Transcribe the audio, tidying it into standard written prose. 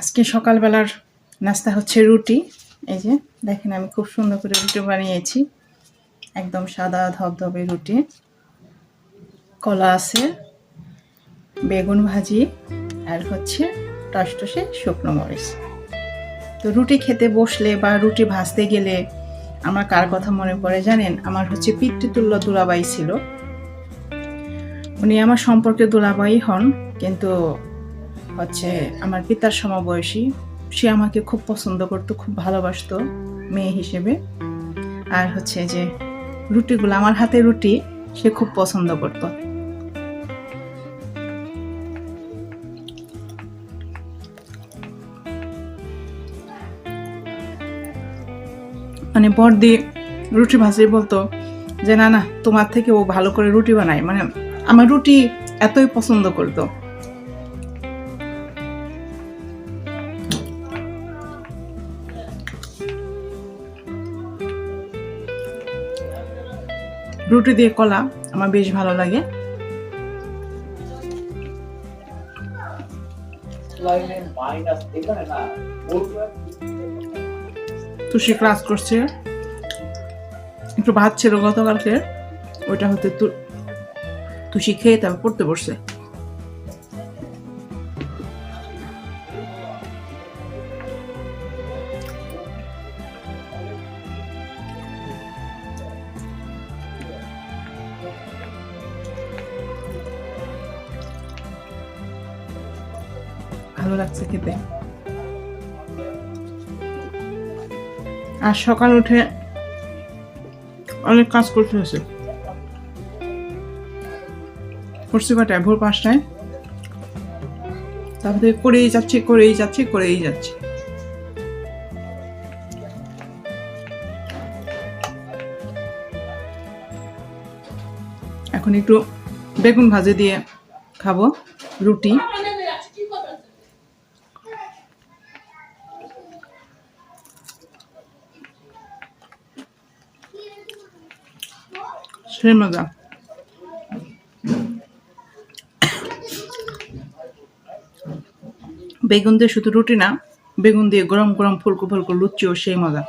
আজকে সকালবেলার নাস্তা হচ্ছে রুটি। এই যে দেখেন আমি খুব সুন্দর করে রুটি বানিয়েছি, একদম সাদা ধবধবে রুটি। কলা আছে, বেগুন ভাজি, আর হচ্ছে টসটসে শুকনো মরিচ। তো রুটি খেতে বসলে বা রুটি ভাজতে গেলে আমার কার কথা মনে পড়ে জানেন? আমার হচ্ছে পিতৃতুল্য দুলাভাই ছিল। উনি আমার সম্পর্কে দুলাভাই হন, কিন্তু হচ্ছে আমার পিতার সমবয়সী। সে আমাকে খুব পছন্দ করতো, খুব ভালোবাসতো মেয়ে হিসেবে। আর হচ্ছে যে রুটিগুলো, আমার হাতে রুটি সে খুব পছন্দ করতো। মানে বড়দি রুটি ভাজি বলতো যে না না, তোমার থেকে ও ভালো করে রুটি বানায়। মানে আমার রুটি এতই পছন্দ করতো। রুটি দিয়ে কলা আমার বেশ ভালো লাগে। তুষি ক্লাস করছে, একটু ভাত ছিল গতকালকে, ওইটা হতে তুষি খেয়ে তারপর পড়তে বসছে। ভালো লাগছে খেতে। আর সকাল উঠে অনেক কাজ করতে হয়েছে। করছি কটায়? ভোর 5টায়। তারপরে করেই যাচ্ছি। এখন একটু বেগুন ভাজি দিয়ে খাবো রুটি। সেই মজা। বেগুন দিয়ে শুধু রুটি না, বেগুন দিয়ে গরম গরম ফুলকো ফুলকো লুচিও সেই মজা।